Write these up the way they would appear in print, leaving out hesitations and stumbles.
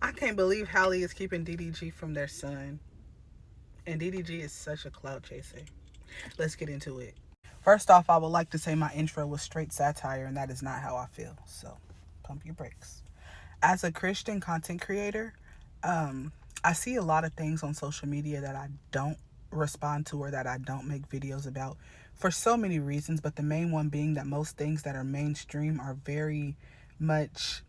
I can't believe Halle is keeping DDG from their son. And DDG is such a clout chaser. Let's get into it. First off, I would like to say my intro was straight satire, and that is not how I feel. So, pump your brakes. As a Christian content creator, I see a lot of things on social media that I don't respond to or that I don't make videos about for so many reasons, but the main one being that most things that are mainstream are very much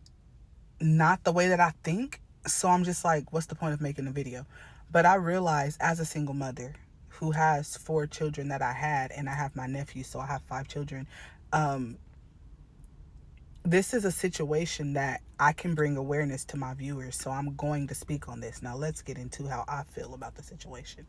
not the way that I think. So I'm just like, what's the point of making a video? But I realize as a single mother who has 4 children that I had, and I have my nephew, so I have 5 children. Um, this is a situation that I can bring awareness to my viewers, so I'm going to speak on this. Now let's get into how I feel about the situation.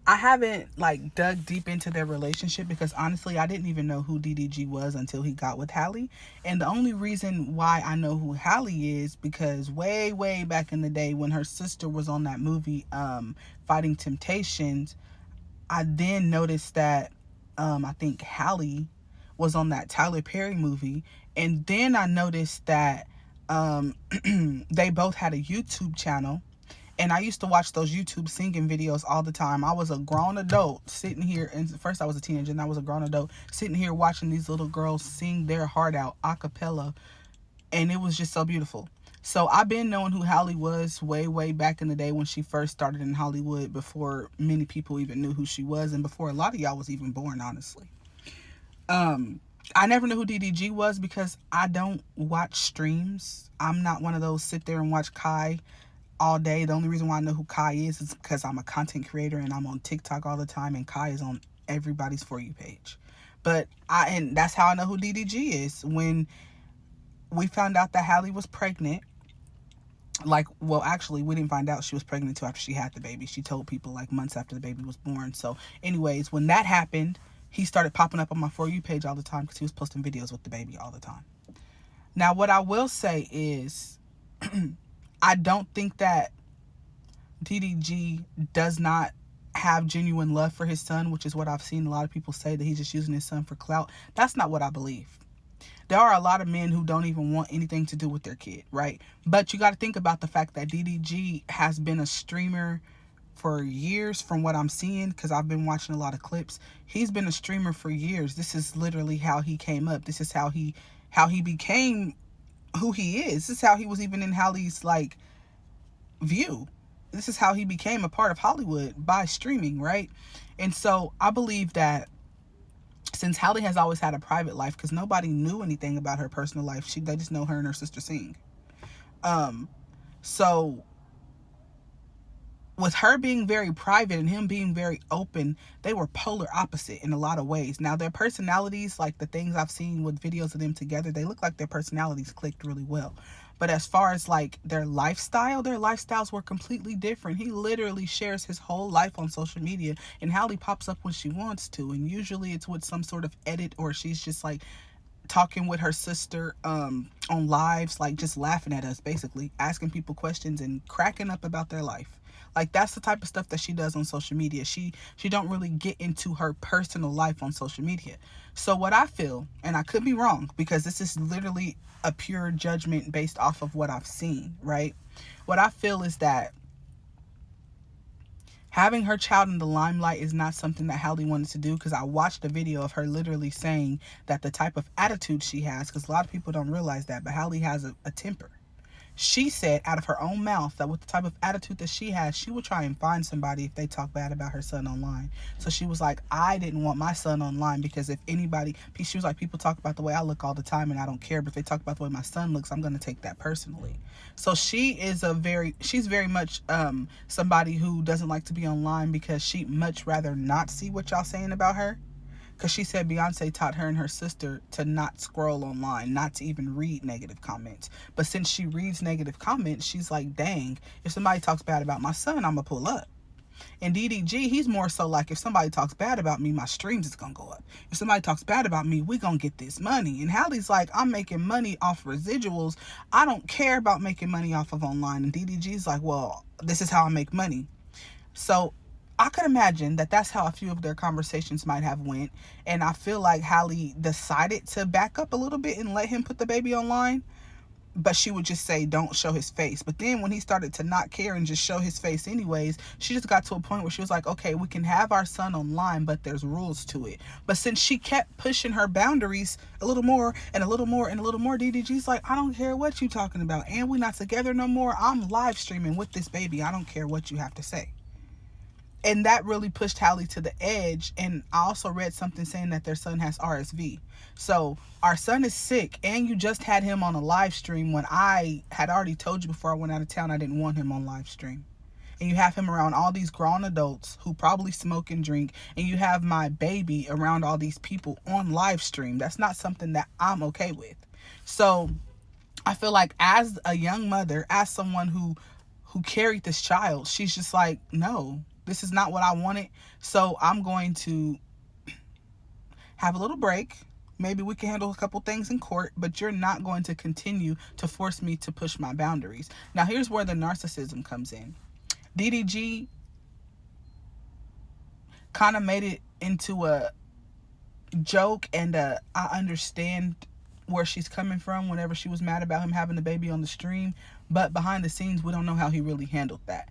I haven't like dug deep into their relationship because honestly I didn't even know who DDG was until he got with Halle. And the only reason why I know who Halle is because way back in the day when her sister was on that movie Fighting Temptations, I then noticed that I think Halle was on that Tyler Perry movie, and then I noticed that they both had a YouTube channel, and I used to watch those YouTube singing videos all the time. I was a grown adult sitting here, and first I was a teenager, and I was a grown adult sitting here watching these little girls sing their heart out a cappella, and it was just so beautiful. So I've been knowing who Halle was way back in the day when she first started in Hollywood, before many people even knew who she was, and before a lot of y'all was even born, honestly. I never knew who DDG was because I don't watch streams. I'm not one of those sit there and watch Kai all day. The only reason why I know who Kai is because I'm a content creator and I'm on TikTok all the time, and Kai is on everybody's For You page. And that's how I know who DDG is. When we found out that Halle was pregnant, actually we didn't find out she was pregnant until after she had the baby. She told people like months after the baby was born. So anyways, when that happened, he started popping up on my For You page all the time because he was posting videos with the baby all the time. Now, what I will say is I don't think that DDG does not have genuine love for his son, which is what I've seen a lot of people say, that he's just using his son for clout. That's not what I believe. There are a lot of men who don't even want anything to do with their kid, right? But you got to think about the fact that DDG has been a streamer for years, from what I'm seeing, because I've been watching a lot of clips. He's been a streamer for years. This is literally how he came up. This is how he became who he is. This is how he was even in Halle's like view. This is how he became a part of Hollywood, by streaming, right? And so I believe that since Halle has always had a private life, because nobody knew anything about her personal life, they just know her and her sister sing. So with her being very private and him being very open, they were polar opposite in a lot of ways. Now, their personalities, like the things I've seen with videos of them together, they look like their personalities clicked really well. But as far as like their lifestyles were completely different. He literally shares his whole life on social media, and Halle pops up when she wants to. And usually it's with some sort of edit, or she's just like talking with her sister on lives, like just laughing at us, basically asking people questions and cracking up about their life. Like, that's the type of stuff that she does on social media. She don't really get into her personal life on social media. So what I feel, and I could be wrong because this is literally a pure judgment based off of what I've seen, right? What I feel is that having her child in the limelight is not something that Halle wanted to do, because I watched a video of her literally saying that the type of attitude she has, because a lot of people don't realize that, but Halle has a temper. She said out of her own mouth that with the type of attitude that she has, she would try and find somebody if they talk bad about her son online. So she was like, I didn't want my son online because if anybody, she was like, people talk about the way I look all the time and I don't care, but if they talk about the way my son looks, I'm going to take that personally. So she's very much somebody who doesn't like to be online because she'd much rather not see what y'all saying about her. Because she said Beyonce taught her and her sister to not scroll online, not to even read negative comments. But since she reads negative comments, she's like, dang, if somebody talks bad about my son, I'm going to pull up. And DDG, he's more so like, if somebody talks bad about me, my streams is going to go up. If somebody talks bad about me, we going to get this money. And Halle's like, I'm making money off residuals. I don't care about making money off of online. And DDG's like, well, this is how I make money. So I could imagine that that's how a few of their conversations might have went. And I feel like Halle decided to back up a little bit and let him put the baby online but she would just say, don't show his face. But then when he started to not care and just show his face anyways, she just got to a point where she was like, okay, we can have our son online, but there's rules to it. But since she kept pushing her boundaries a little more and a little more and a little more, DDG's like, I don't care what you talking about, and we're not together no more. I'm live streaming with this baby. I don't care what you have to say. And that really pushed Halle to the edge. And I also read something saying that their son has RSV. So our son is sick, and you just had him on a live stream when I had already told you before I went out of town I didn't want him on live stream. And you have him around all these grown adults who probably smoke and drink, and you have my baby around all these people on live stream. That's not something that I'm okay with. So I feel like as a young mother, as someone who carried this child, she's just like, no, this is not what I wanted. So I'm going to have a little break. Maybe we can handle a couple things in court, but you're not going to continue to force me to push my boundaries. Now, here's where the narcissism comes in. DDG kind of made it into a joke, and I understand where she's coming from whenever she was mad about him having the baby on the stream. But behind the scenes, we don't know how he really handled that.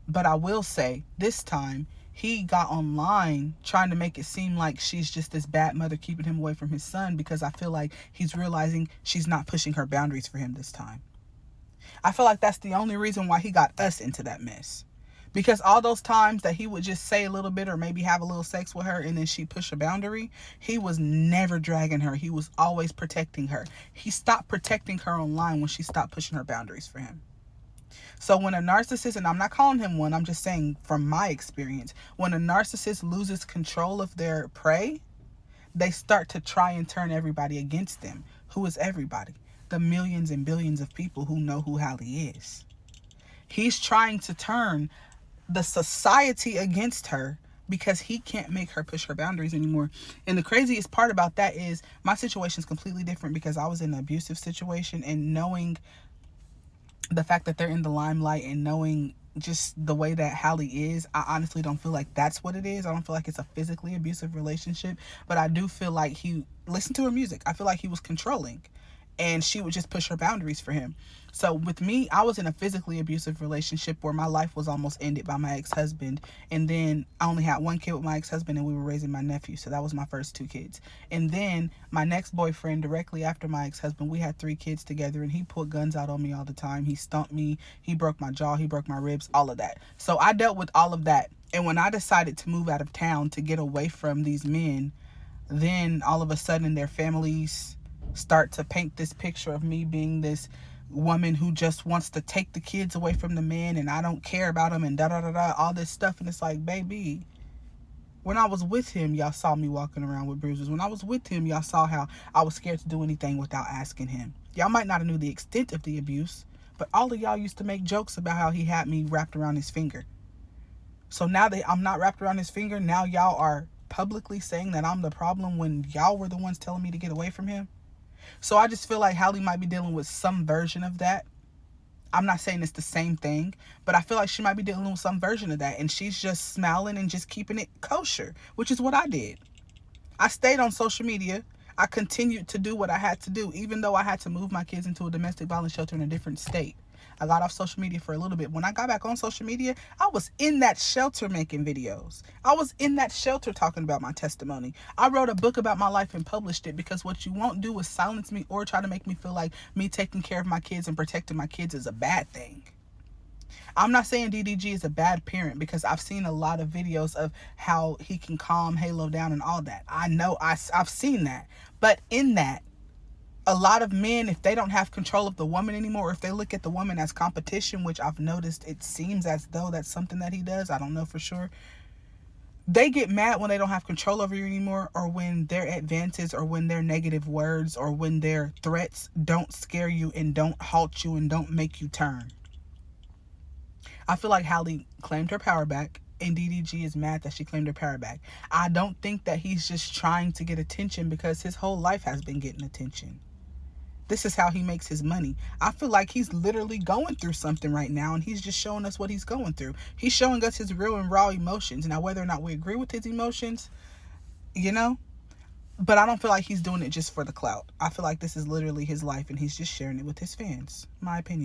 But I will say, this time, he got online trying to make it seem like she's just this bad mother keeping him away from his son, because I feel like he's realizing she's not pushing her boundaries for him this time. I feel like that's the only reason why he got us into that mess. Because all those times that he would just say a little bit or maybe have a little sex with her and then she'd push a boundary, he was never dragging her. He was always protecting her. He stopped protecting her online when she stopped pushing her boundaries for him. So when a narcissist, and I'm not calling him one, I'm just saying from my experience, when a narcissist loses control of their prey, they start to try and turn everybody against them. Who is everybody? The millions and billions of people who know who Halle is. He's trying to turn the society against her because he can't make her push her boundaries anymore. And the craziest part about that is my situation is completely different, because I was in an abusive situation, and knowing the fact that they're in the limelight and knowing just the way that Halle is, I honestly don't feel like that's what it is. I don't feel like it's a physically abusive relationship, but I do feel like he listened to her music. I feel like he was controlling, and she would just push her boundaries for him. So with me, I was in a physically abusive relationship where my life was almost ended by my ex-husband. And then I only had one kid with my ex-husband, and we were raising my nephew. So that was my first 2 kids. And then my next boyfriend, directly after my ex-husband, we had 3 kids together, and he pulled guns out on me all the time. He stomped me. He broke my jaw. He broke my ribs, all of that. So I dealt with all of that. And when I decided to move out of town to get away from these men, then all of a sudden their families start to paint this picture of me being this woman who just wants to take the kids away from the men, and I don't care about them, and da-da-da-da, all this stuff. And it's like, baby, when I was with him, y'all saw me walking around with bruises. When I was with him, y'all saw how I was scared to do anything without asking him. Y'all might not have knew the extent of the abuse, but all of y'all used to make jokes about how he had me wrapped around his finger. So now that I'm not wrapped around his finger, now y'all are publicly saying that I'm the problem when y'all were the ones telling me to get away from him. So I just feel like Halle might be dealing with some version of that. I'm not saying it's the same thing, but I feel like she might be dealing with some version of that. And she's just smiling and just keeping it kosher, which is what I did. I stayed on social media. I continued to do what I had to do, even though I had to move my kids into a domestic violence shelter in a different state. I got off social media for a little bit. When I got back on social media, I was in that shelter making videos. I was in that shelter talking about my testimony. I wrote a book about my life and published it, because what you won't do is silence me or try to make me feel like me taking care of my kids and protecting my kids is a bad thing. I'm not saying DDG is a bad parent, because I've seen a lot of videos of how he can calm Halo down and all that. I know I've seen that. But in that, a lot of men, if they don't have control of the woman anymore, or if they look at the woman as competition, which I've noticed it seems as though that's something that he does, I don't know for sure, they get mad when they don't have control over you anymore, or when their advances, or when their negative words, or when their threats don't scare you and don't halt you and don't make you turn. I feel like Halle claimed her power back, and DDG is mad that she claimed her power back. I don't think that he's just trying to get attention, because his whole life has been getting attention. This is how he makes his money. I feel like he's literally going through something right now, and he's just showing us what he's going through. He's showing us his real and raw emotions. Now, whether or not we agree with his emotions, But I don't feel like he's doing it just for the clout. I feel like this is literally his life and he's just sharing it with his fans. My opinion.